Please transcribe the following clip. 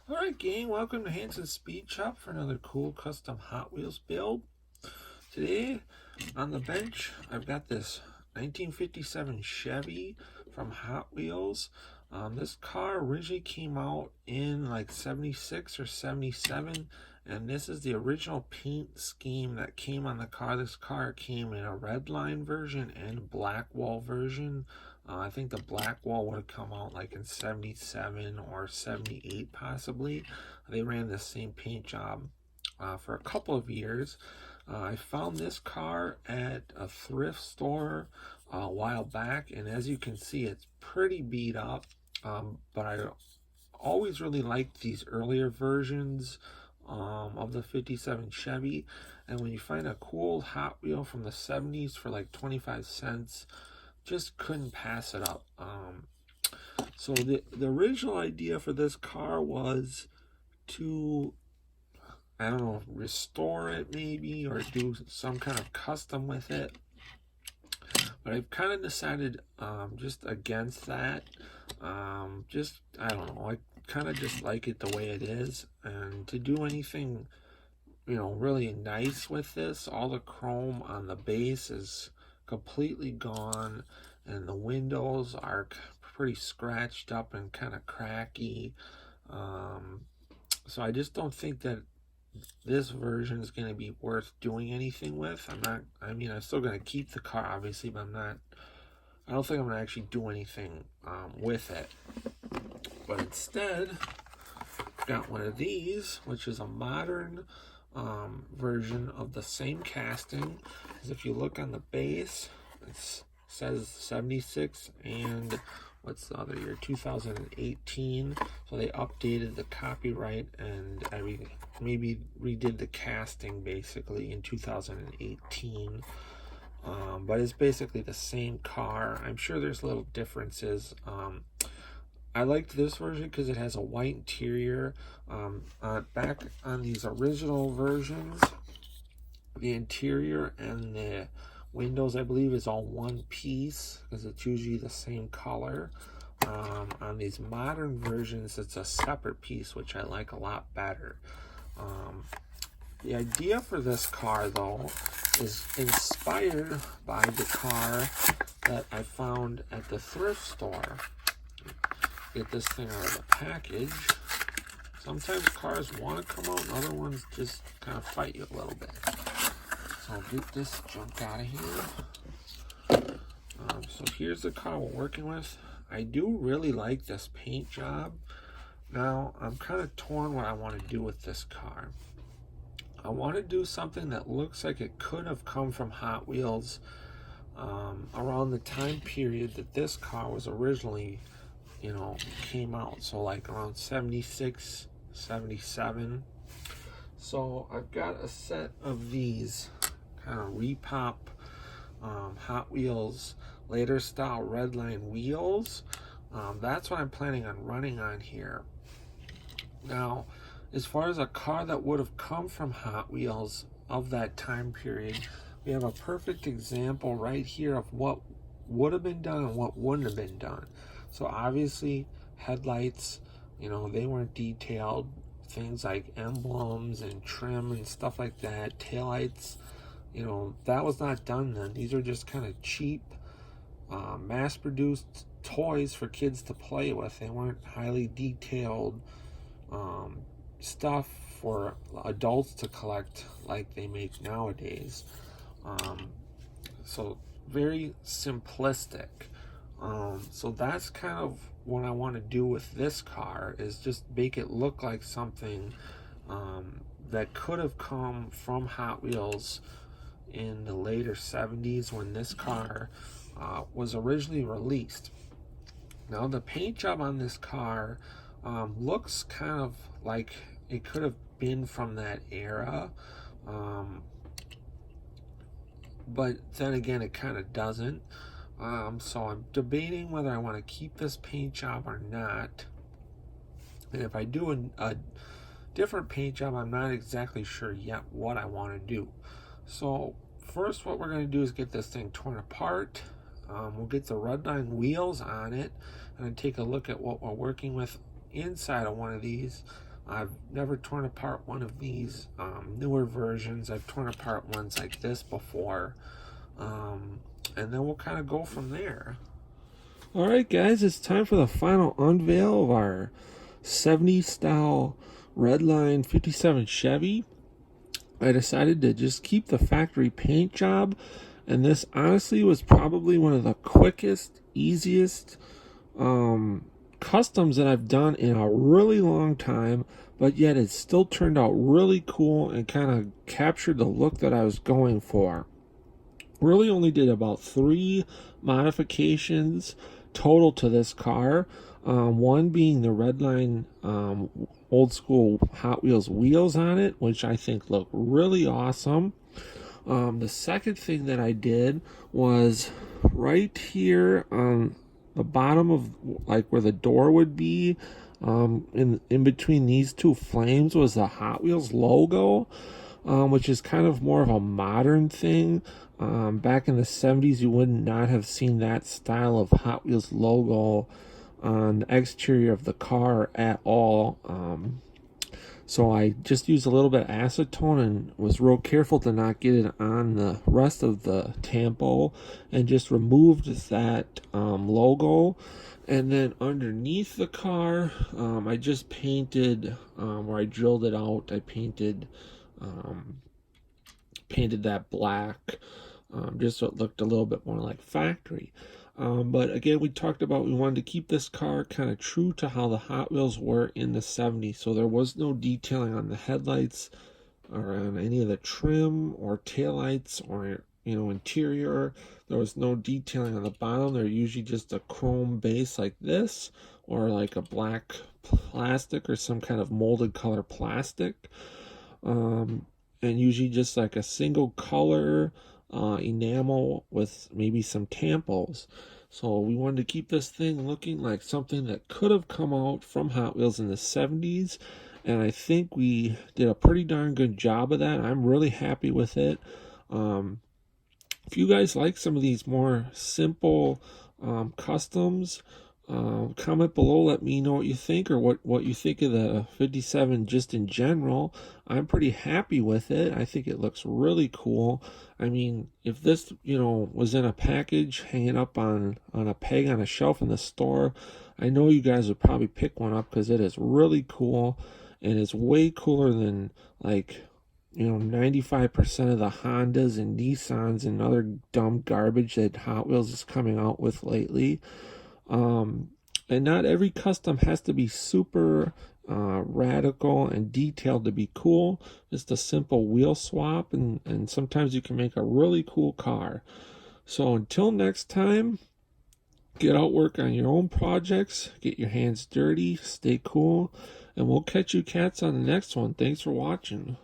Alright gang, welcome to Hansen Speed Shop for another cool custom Hot Wheels build. Today on the bench I've got this 1957 Chevy from Hot Wheels. This car originally came out in like 76 or 77, and this is the original paint scheme that came on the car. This car came in a red line version and black wall version. I think the black wall would have come out like in 77 or 78 possibly. They ran the same paint job for a couple of years. I found this car at a thrift store a while back, and as you can see, it's pretty beat up. But I always really liked these earlier versions of the 57 Chevy. And when you find a cool Hot Wheel from the 70s for like 25 cents, just couldn't pass it up. So the original idea for this car was to, I don't know, restore it maybe, or do some kind of custom with it. But I've kind of decided just against that. I don't know, I kind of just like it the way it is. And to do anything, really nice with this, all the chrome on the base is completely gone. And the windows are pretty scratched up and kind of cracky. So I just don't think that this version is going to be worth doing anything with. I'm still going to keep the car, obviously, but I don't think I'm going to actually do anything with it. But instead, I've got one of these, which is a modern version of the same casting. As if you look on the base, it says 76 and what's the other year, 2018. So they updated the copyright and maybe redid the casting basically in 2018. But it's basically the same car. I'm sure there's little differences. I liked this version because it has a white interior. Back on these original versions, the interior and the windows, I believe, is all one piece because it's usually the same color. On these modern versions, it's a separate piece, which I like a lot better. The idea for this car, though, is inspired by the car that I found at the thrift store. Get this thing out of the package. Sometimes cars want to come out and other ones just kind of fight you a little bit. So I'll get this junk out of here. So here's the car we're working with. I do really like this paint job. Now I'm kind of torn what I want to do with this car. I want to do something that looks like it could have come from Hot Wheels around the time period that this car was originally, came out. So like around 76, 77. So I've got a set of these kind of repop Hot Wheels later style redline wheels. That's what I'm planning on running on here. Now, as far as a car that would have come from Hot Wheels of that time period, we have a perfect example right here of what would have been done and what wouldn't have been done. So obviously headlights, they weren't detailed. Things like emblems and trim and stuff like that, taillights, that was not done then. These are just kind of cheap, mass-produced toys for kids to play with. They weren't highly detailed stuff for adults to collect like they make nowadays. So very simplistic. So that's kind of what I want to do with this car, is just make it look like something that could have come from Hot Wheels in the later 70s when this car was originally released. Now the paint job on this car looks kind of like it could have been from that era, but then again it kind of doesn't. So I'm debating whether I want to keep this paint job or not. And if I do a different paint job, I'm not exactly sure yet what I want to do. So first what we're going to do is get this thing torn apart. We'll get the redline wheels on it and take a look at what we're working with inside of one of these. I've never torn apart one of these newer versions. I've torn apart ones like this before. And then we'll kind of go from there. All right, guys, it's time for the final unveil of our 70s style Redline 57 Chevy. I decided to just keep the factory paint job, and this honestly was probably one of the quickest, easiest customs that I've done in a really long time, but yet it still turned out really cool and kind of captured the look that I was going for. Really only did about 3 modifications total to this car. One being the Redline old school Hot Wheels wheels on it, which I think look really awesome. The second thing that I did was right here on the bottom of like where the door would be, in between these two flames was the Hot Wheels logo, which is kind of more of a modern thing. Back in the 70s, you would not have seen that style of Hot Wheels logo on the exterior of the car at all. So I just used a little bit of acetone and was real careful to not get it on the rest of the tampo, and just removed that logo. And then underneath the car, I just painted, where I drilled it out, I painted that black, just so it looked a little bit more like factory. But again, we talked about we wanted to keep this car kind of true to how the Hot Wheels were in the 70s. So there was no detailing on the headlights or on any of the trim or taillights or, interior. There was no detailing on the bottom. They're usually just a chrome base like this, or like a black plastic or some kind of molded color plastic. And usually just like a single color enamel with maybe some tampos. So we wanted to keep this thing looking like something that could have come out from Hot Wheels in the 70s, and I think we did a pretty darn good job of that. I'm really happy with it. If you guys like some of these more simple customs, comment below, let me know what you think, or what you think of the 57 just in general. I'm pretty happy with it. I think it looks really cool. I mean, if this was in a package hanging up on a peg on a shelf in the store, I know you guys would probably pick one up, because it is really cool, and it's way cooler than like 95% of the Hondas and Nissans and other dumb garbage that Hot Wheels is coming out with lately. And not every custom has to be super radical and detailed to be cool. Just a simple wheel swap, and sometimes you can make a really cool car. So until next time, get out, work on your own projects, get your hands dirty, stay cool, and we'll catch you cats on the next one. Thanks for watching.